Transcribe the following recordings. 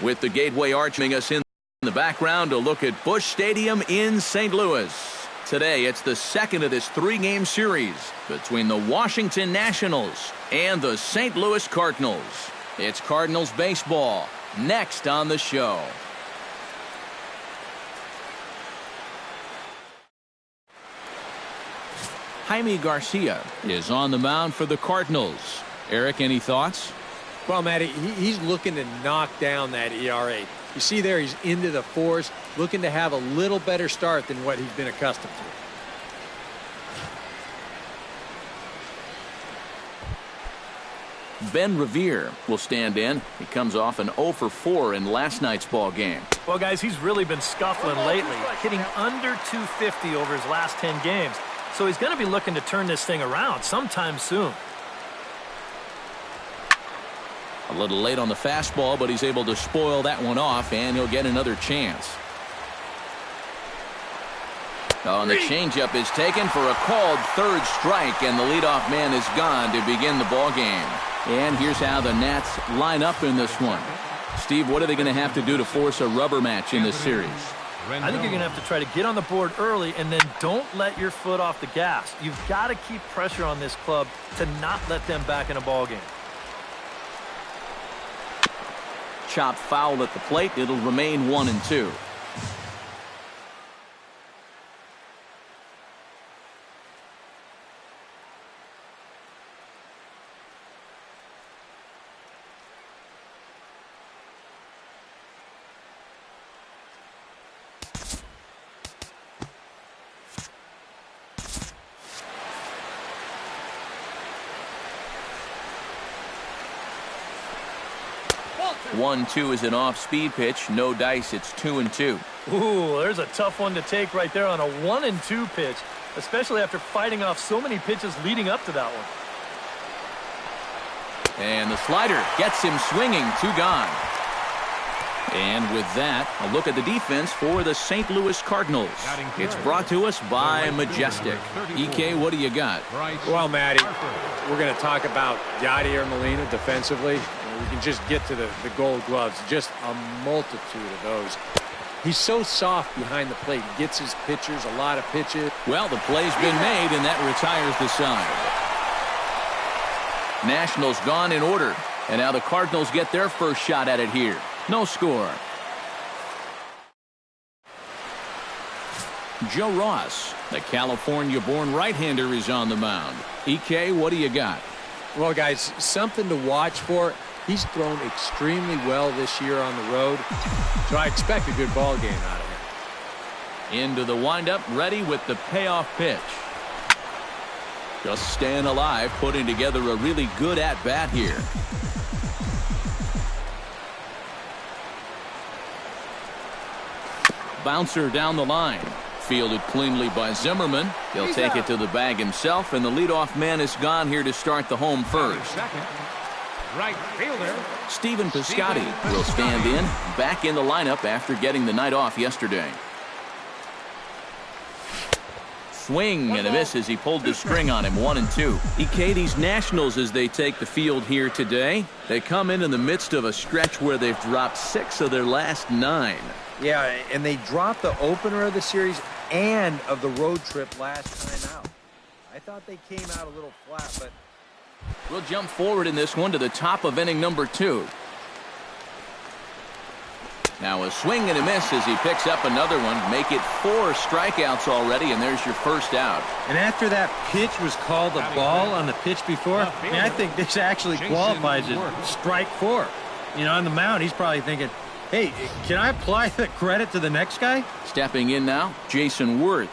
With the Gateway arching us in the background, a look at Busch Stadium in St. Louis. Today, it's the second of this three-game series between the Washington Nationals and the St. Louis Cardinals. It's Cardinals baseball next on the show. Jaime Garcia is on the mound for the Cardinals. Eric, any thoughts? Well, Matty, he's looking to knock down that ERA. You see there, he's into the fours, looking to have a little better start than what he's been accustomed to. Ben Revere will stand in. He comes off an 0 for 4 in last night's ball game. Well, guys, he's really been scuffling lately, hitting under 250 over his last 10 games. So he's going to be looking to turn this thing around sometime soon. A little late on the fastball, but he's able to spoil that one off, and he'll get another chance. Oh, and the changeup is taken for a called third strike, and the leadoff man is gone to begin the ball game. And here's how the Nats line up in this one. Steve, what are they going to have to do to force a rubber match in this series? I think you're going to have to try to get on the board early and then don't let your foot off the gas. You've got to keep pressure on this club to not let them back in a ball game. Chop foul at the plate. It'll remain 1-2. One-two is an off-speed pitch. No dice. It's 2-2. Ooh, there's a tough one to take right there on a 1-2 pitch, especially after fighting off so many pitches leading up to that one. And the slider gets him swinging. 2 gone. And with that, a look at the defense for the St. Louis Cardinals. It's brought to us by Majestic. EK, what do you got? Well, Matty, we're going to talk about Yadier Molina defensively. We can just get to the gold gloves. Just a multitude of those. He's so soft behind the plate. He gets his pitchers a lot of pitches. Well, the play's been made, and that retires the side. Nationals gone in order. And now the Cardinals get their first shot at it here. No score. Joe Ross, the California-born right-hander, is on the mound. EK, what do you got? Well, guys, something to watch for. He's thrown extremely well this year on the road, so I expect a good ball game out of him. Into the windup, ready with the payoff pitch. Just staying alive, putting together a really good at-bat here. Bouncer down the line. Fielded cleanly by Zimmerman. He'll take it to the bag himself, and the leadoff man is gone here to start the home first. Right fielder Stephen Piscotty will stand in, back in the lineup after getting the night off yesterday. Swing and a miss as he pulled the string on him. 1-2. EK, these Nationals, as they take the field here today, they come in the midst of a stretch where they've dropped 6 of their last 9. Yeah, and they dropped the opener of the series and of the road trip last time out. I thought they came out a little flat, but we'll jump forward in this one to the top of inning number 2. Now a swing and a miss as he picks up another one. Make it 4 strikeouts already, and there's your first out. And after that pitch was called a ball on the pitch before, I think this actually qualifies as strike 4. You know, on the mound, he's probably thinking, hey, can I apply the credit to the next guy? Stepping in now, Jason Worth.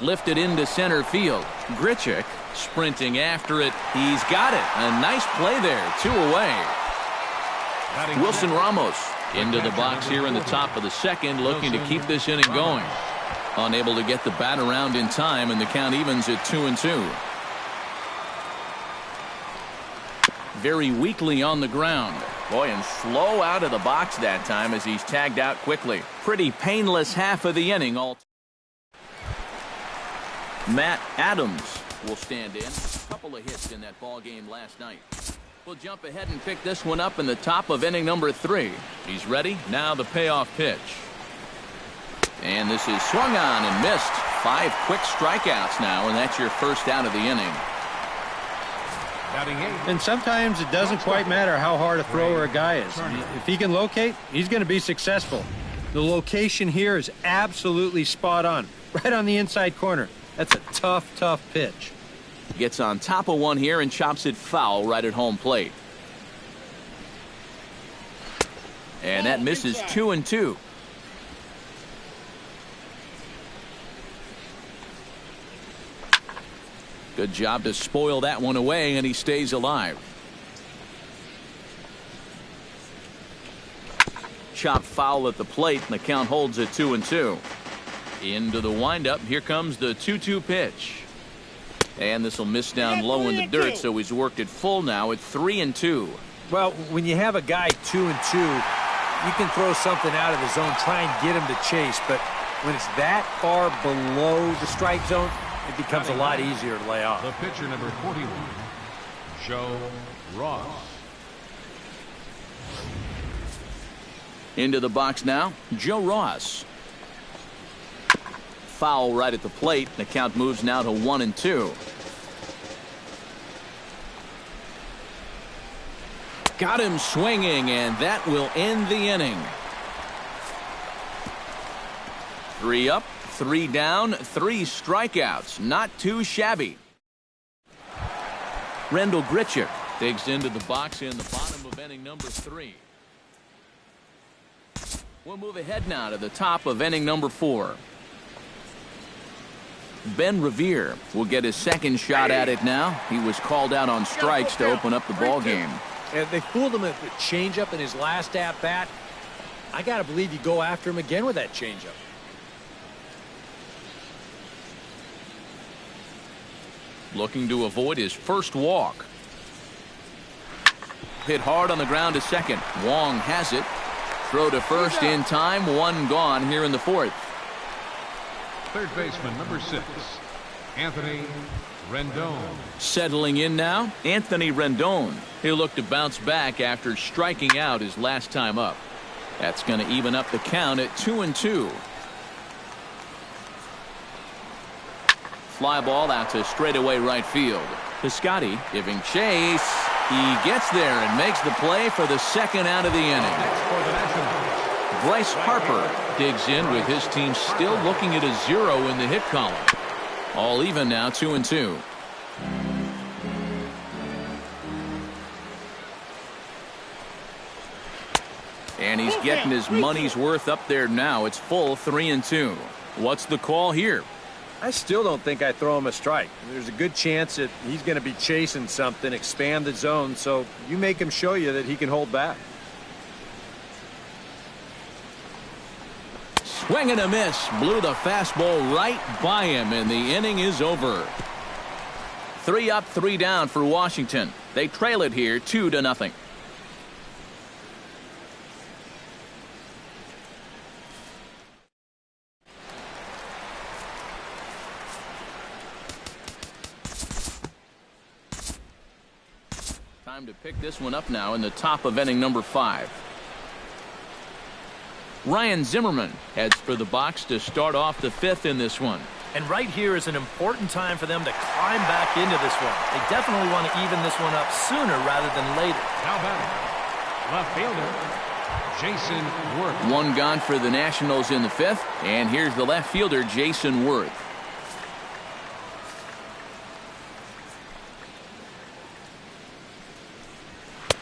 Lifted into center field. Grichuk sprinting after it. He's got it. A nice play there. 2 away. Wilson Ramos into the box here in the top of the second, looking to keep this inning going. Unable to get the bat around in time, and the count evens at 2-2. Very weakly on the ground. Boy, and slow out of the box that time as he's tagged out quickly. Pretty painless half of the inning. Matt Adams will stand in. A couple of hits in that ball game last night. We'll jump ahead and pick this one up in the top of inning number 3. He's ready. Now the payoff pitch. And this is swung on and missed. 5 quick strikeouts now, and that's your first out of the inning. And sometimes it doesn't quite matter how hard a thrower a guy is. If he can locate, he's going to be successful. The location here is absolutely spot on. Right on the inside corner. That's a tough, tough pitch. Gets on top of one here and chops it foul right at home plate. And that misses 2-2. Good job to spoil that one away, and he stays alive. Chopped foul at the plate, and the count holds at 2-2. Into the windup. Here comes the 2-2 pitch. And this will miss down low in the dirt, so he's worked it full now at 3-2. Well, when you have a guy 2-2, you can throw something out of the zone, try and get him to chase. But when it's that far below the strike zone, it becomes a lot easier to lay off. The pitcher number 41, Joe Ross. Into the box now, Joe Ross. Foul right at the plate. The count moves now to 1-2. Got him swinging, and that will end the inning. 3 up, 3 down, 3 strikeouts. Not too shabby. Rendell Grichuk digs into the box in the bottom of inning number 3. We'll move ahead now to the top of inning number 4. Ben Revere will get his second shot at it now. He was called out on strikes to open up the ball game. And they fooled him at the changeup in his last at-bat. I got to believe you go after him again with that changeup. Looking to avoid his first walk. Hit hard on the ground to second. Wong has it. Throw to first in time. 1 gone here in the 4th. Third baseman number 6, Anthony Rendon. Settling in now, Anthony Rendon. He'll look to bounce back after striking out his last time up. That's going to even up the count at 2-2. Fly ball out to straightaway right field. Piscotty giving chase. He gets there and makes the play for the second out of the inning. Bryce Harper digs in with his team still looking at a 0 in the hit column. All even now, 2-2. And he's getting his money's worth up there now. It's full 3-2. What's the call here? I still don't think I throw him a strike. There's a good chance that he's going to be chasing something, expand the zone, so you make him show you that he can hold back. Swing and a miss. Blew the fastball right by him, and the inning is over. 3 up, 3 down for Washington. They trail it here 2-0. Time to pick this one up now in the top of inning number 5. Ryan Zimmerman heads for the box to start off the 5th in this one. And right here is an important time for them to climb back into this one. They definitely want to even this one up sooner rather than later. Now batting, left fielder, Jason Worth. 1 gone for the Nationals in the 5th. And here's the left fielder, Jason Worth.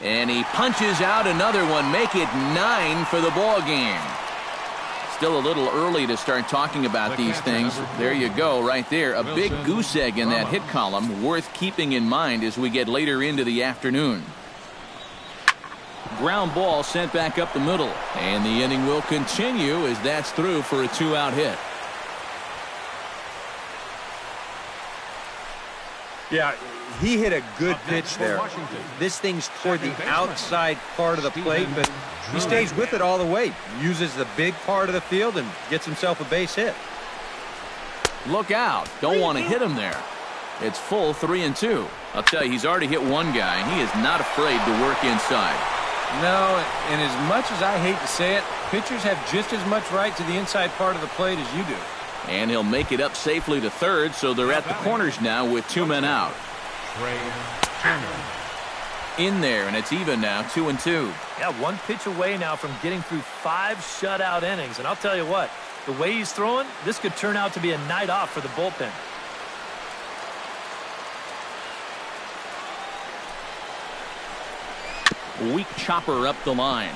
And he punches out another one. Make it 9 for the ball game. Still a little early to start talking about these things. There you go, right there. A big goose egg in that hit column, worth keeping in mind as we get later into the afternoon. Ground ball sent back up the middle. And the inning will continue as that's through for a 2-out hit. Yeah, he hit a good pitch there. This thing's toward the outside part of the plate, but he stays with it all the way. Uses the big part of the field and gets himself a base hit. Look out. Don't want to hit him there. It's full 3-2. I'll tell you, he's already hit one guy. He is not afraid to work inside. No, and as much as I hate to say it, pitchers have just as much right to the inside part of the plate as you do. And he'll make it up safely to third, so they're at the corners now with 2 men out. In there, and it's even now, 2-2. Yeah, 1 pitch away now from getting through 5 shutout innings. And I'll tell you what, the way he's throwing, this could turn out to be a night off for the bullpen. Weak chopper up the line.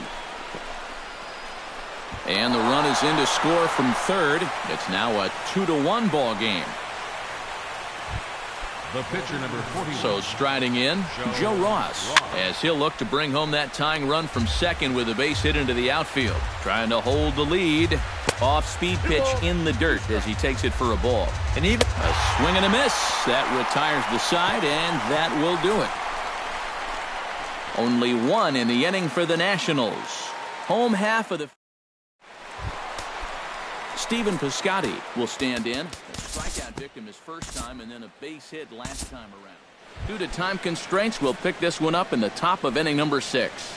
And the run is in to score from third. It's now a 2-1 ball game. The pitcher, number 41. So striding in, Joe Ross, as he'll look to bring home that tying run from second with a base hit into the outfield. Trying to hold the lead. Off-speed pitch in the dirt as he takes it for a ball. And even a swing and a miss. That retires the side, and that will do it. Only 1 in the inning for the Nationals. Home half of the... Stephen Piscotty will stand in. A strikeout victim his first time and then a base hit last time around. Due to time constraints, we'll pick this one up in the top of inning number 6.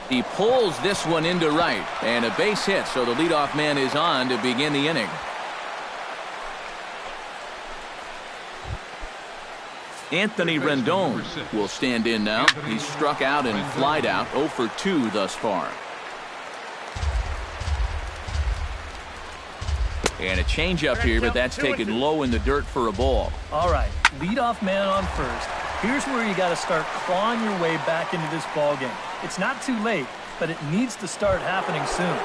He pulls this one into right and a base hit, so the leadoff man is on to begin the inning. Anthony Rendon will stand in now. He's struck out and flied out, 0 for 2 thus far. And a changeup here, but that's taken low in the dirt for a ball. All right, leadoff man on first. Here's where you got to start clawing your way back into this ball game. It's not too late, but it needs to start happening soon.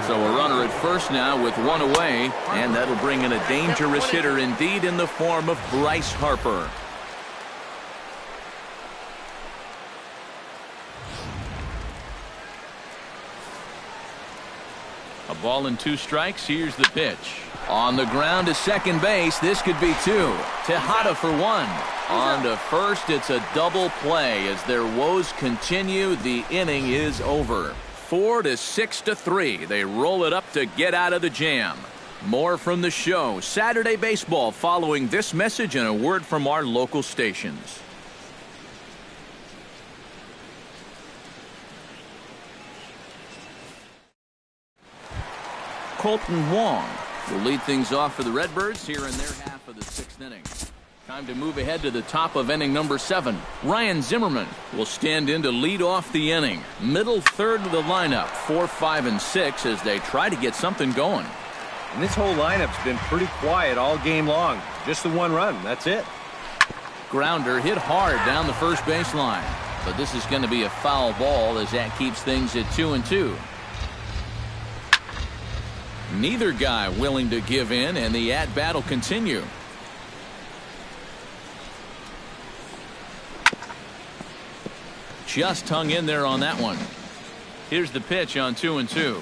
So a runner at first now with 1 away, and that'll bring in a dangerous hitter indeed in the form of Bryce Harper. A ball and 2 strikes. Here's the pitch. On the ground to second base. This could be 2. Tejada for 1. On to first. It's a double play as their woes continue. The inning is over. 4-6-3. They roll it up to get out of the jam. More from the show. Saturday baseball following this message and a word from our local stations. Colton Wong will lead things off for the Redbirds here in their half of the 6th inning. Time to move ahead to the top of inning number 7. Ryan Zimmerman will stand in to lead off the inning. Middle third of the lineup, 4, 5, and 6 as they try to get something going. And this whole lineup's been pretty quiet all game long. Just the 1 run. That's it. Grounder hit hard down the first baseline. But this is going to be a foul ball as that keeps things at 2-2. Neither guy willing to give in, and the at-bat will continue. Just hung in there on that one. Here's the pitch on 2-2.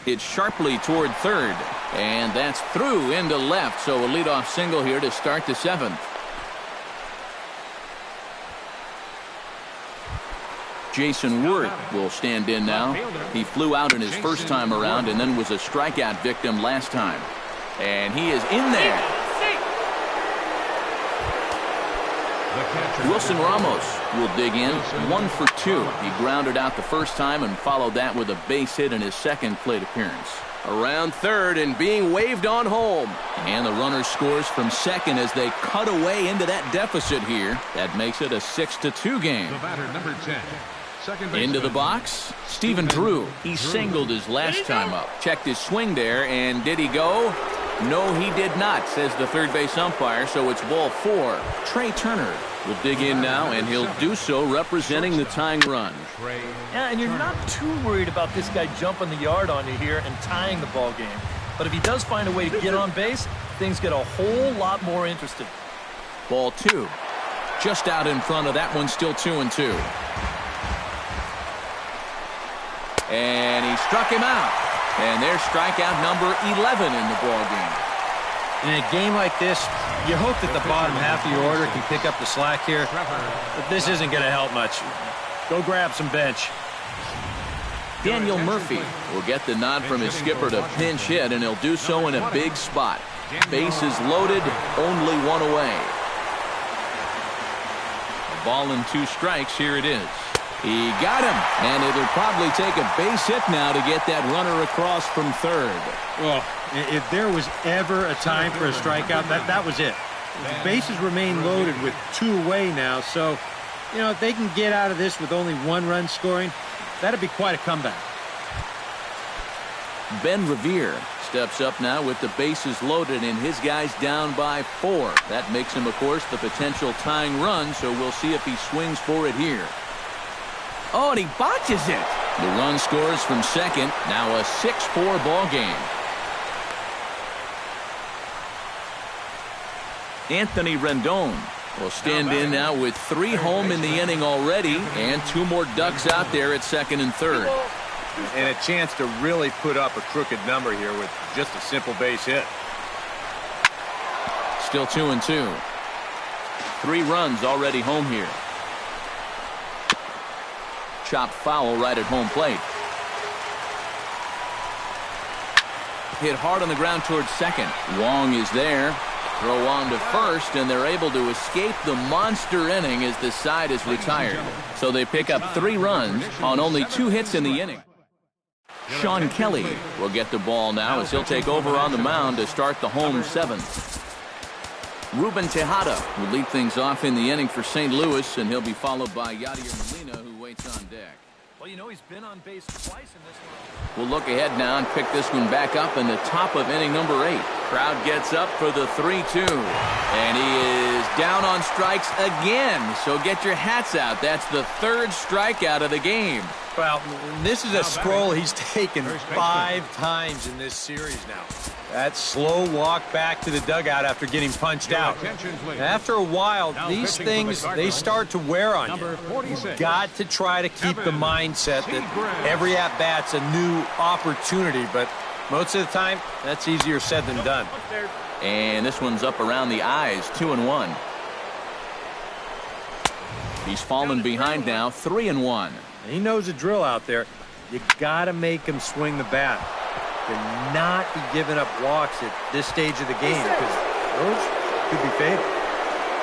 It's sharply toward third, and that's through into left, so a leadoff single here to start the 7th. Jason Worth will stand in now. He flew out in his first time around and then was a strikeout victim last time. And he is in there. Wilson Ramos will dig in. 1 for 2. He grounded out the first time and followed that with a base hit in his second plate appearance. Around third and being waved on home. And the runner scores from second as they cut away into that deficit here. That makes it a 6-2 game. The batter, number 10. Into the box, Stephen Drew. He singled his last time up. Checked his swing there, and did he go? No, he did not, says the third base umpire, so it's ball 4. Trey Turner will dig in now, and he'll do so representing the tying run. Yeah, and you're not too worried about this guy jumping the yard on you here and tying the ball game. But if he does find a way to get on base, things get a whole lot more interesting. Ball 2. Just out in front of that one, still 2-2. And he struck him out. And there's strikeout number 11 in the ball game. In a game like this, you hope that the bottom half of your order can pick up the slack here. But this isn't going to help much. Go grab some bench. Daniel Murphy will get the nod from his skipper to pinch hit, and he'll do so in a big spot. Bases loaded, only one away. A ball and 2 strikes. Here it is. He got him, and it'll probably take a base hit now to get that runner across from third. Well, if there was ever a time for a strikeout, that was it. The bases remain loaded with 2 away now, so, you know, if they can get out of this with only 1 run scoring, that'd be quite a comeback. Ben Revere steps up now with the bases loaded and his guys down by 4. That makes him, of course, the potential tying run, so we'll see if he swings for it here. Oh, and he botches it. The run scores from second. Now a 6-4 ball game. Anthony Rendon will stand in now with 3 home in the inning already and 2 more ducks out there at second and third. And a chance to really put up a crooked number here with just a simple base hit. Still 2-2. 3 runs already home here. Chopped foul right at home plate. Hit hard on the ground towards second. Wong is there. Throw on to first, and they're able to escape the monster inning as the side is retired. So they pick up 3 runs on only 2 hits in the inning. Sean Kelly will get the ball now as he'll take over on the mound to start the home 7th. Ruben Tejada will lead things off in the inning for St. Louis, and he'll be followed by Yadier Molina, who waits on deck. Well, you know, he's been on base twice in this one. We'll look ahead now and pick this one back up in the top of inning number 8. Crowd gets up for the 3-2. And he is down on strikes again. So get your hats out. That's the 3rd strikeout of the game. Well, this is a scroll he's taken 5 times in this series now. That slow walk back to the dugout after getting punched out. After a while, these things, they start to wear on you. You've got to try to keep the mindset that every at-bat's a new opportunity, but most of the time, that's easier said than done. And this one's up around the eyes, 2-1. He's fallen behind now, 3-1. He knows the drill out there. You got to make him swing the bat. Cannot be giving up walks at this stage of the game because those could be fatal.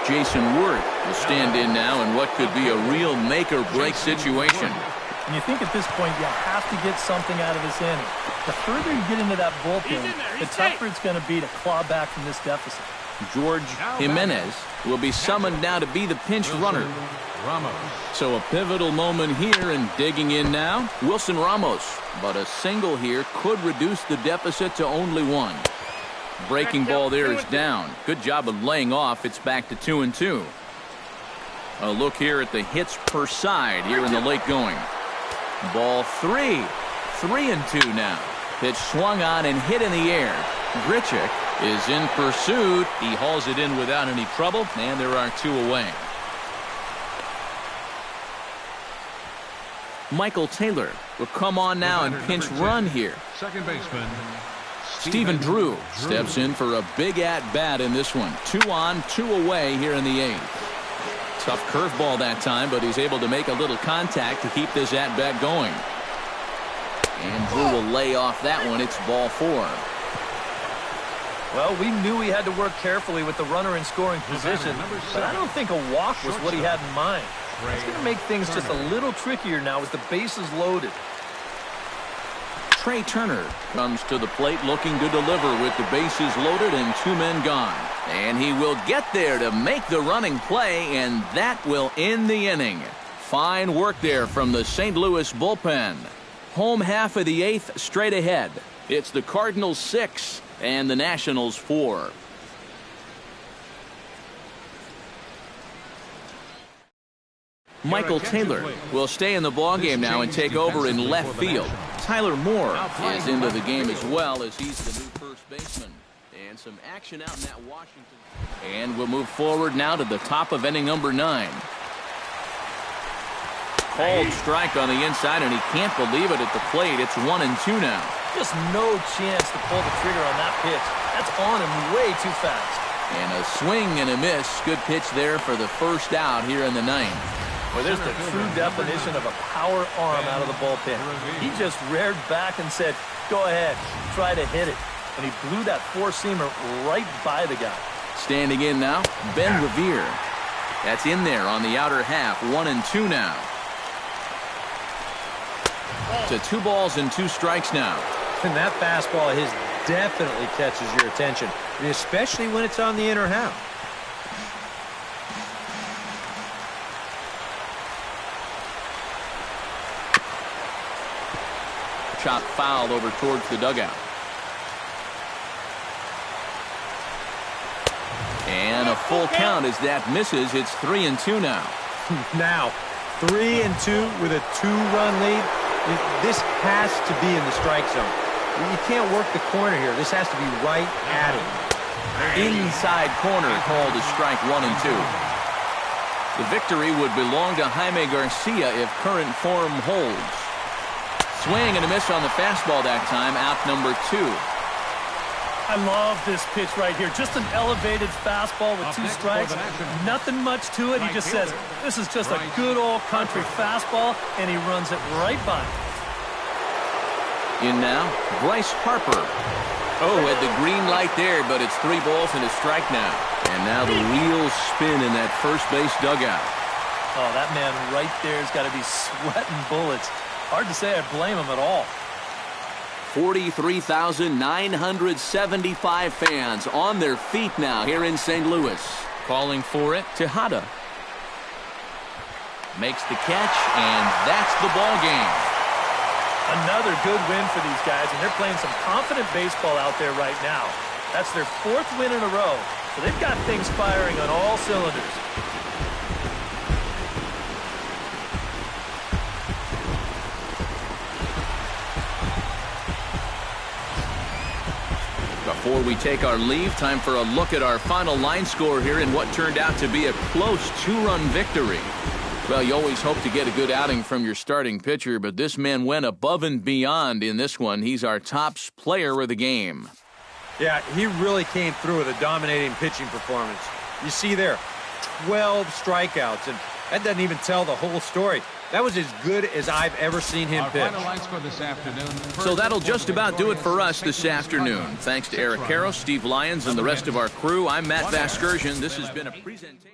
Jason Worth will stand in now in what could be a real make-or-break situation. And you think at this point you have to get something out of this inning. The further you get into that bullpen, the tougher it's going to be to claw back from this deficit. George Jimenez will be summoned now to be the pinch runner. So a pivotal moment here, and digging in now, Wilson Ramos. But a single here could reduce the deficit to only 1. Breaking ball there is down. Good job of laying off. It's back to 2-2. A look here at the hits per side here in the late going. Ball 3. 3-2 now. Pitch swung on and hit in the air. Grichuk is in pursuit. He hauls it in without any trouble, and there are 2 away. Michael Taylor will come on now and pinch run here. Second baseman Stephen Drew steps in for a big at-bat in this one. 2 on, 2 away here in the 8th. Tough curveball that time, but he's able to make a little contact to keep this at-bat going. And Drew will lay off that one. It's ball 4. Well, we knew he had to work carefully with the runner in scoring position, but I don't think a walk was what he had in mind. It's going to make things just a little trickier now with the bases loaded. Trey Turner comes to the plate looking to deliver with the bases loaded and 2 men gone. And he will get there to make the running play, and that will end the inning. Fine work there from the St. Louis bullpen. Home half of the 8th straight ahead. It's the Cardinals 6 and the Nationals 4. Michael Taylor will stay in the ballgame now and take over in left field. Tyler Moore is into the game as well, as he's the new first baseman. And some action out in that Washington. And we'll move forward now to the top of inning number 9. Called strike on the inside, and he can't believe it at the plate. It's 1-2 now. Just no chance to pull the trigger on that pitch. That's on him way too fast. And a swing and a miss. Good pitch there for the first out here in the 9th. Well, there's the true definition of a power arm out of the bullpen. He just reared back and said, go ahead, try to hit it. And he blew that four-seamer right by the guy. Standing in now, Ben Revere. That's in there on the outer half, 1-2 now. To 2 balls and 2 strikes now. And that fastball of his definitely catches your attention, especially when it's on the inner half. Chop foul over towards the dugout. And a full count as that misses. It's 3-2 now. Now, 3-2 with a 2-run lead. This has to be in the strike zone. You can't work the corner here. This has to be right at it. Inside corner called a strike 1-2. The victory would belong to Jaime Garcia if current form holds. Swing and a miss on the fastball that time, out number 2. I love this pitch right here. Just an elevated fastball with 2 strikes. Nothing much to it. He just says, this is just a good old country fastball, and he runs it right by. In now, Bryce Harper. Oh, had the green light there, but it's 3 balls and a strike now. And now the wheels spin in that first base dugout. Oh, that man right there has got to be sweating bullets. Hard to say I blame him at all. 43,975 fans on their feet now here in St. Louis. Calling for it, Tejada. Makes the catch, and that's the ball game. Another good win for these guys, and they're playing some confident baseball out there right now. That's their 4th win in a row, so they've got things firing on all cylinders. Before we take our leave, time for a look at our final line score here in what turned out to be a close 2-run victory. Well, you always hope to get a good outing from your starting pitcher, but this man went above and beyond in this one. He's our top player of the game. Yeah, he really came through with a dominating pitching performance. You see there, 12 strikeouts, and that doesn't even tell the whole story. That was as good as I've ever seen him pitch. So that'll just about do it for us this afternoon. Thanks to Eric Karros, Steve Lyons, and the rest of our crew. I'm Matt Vasgersian. This has been a presentation.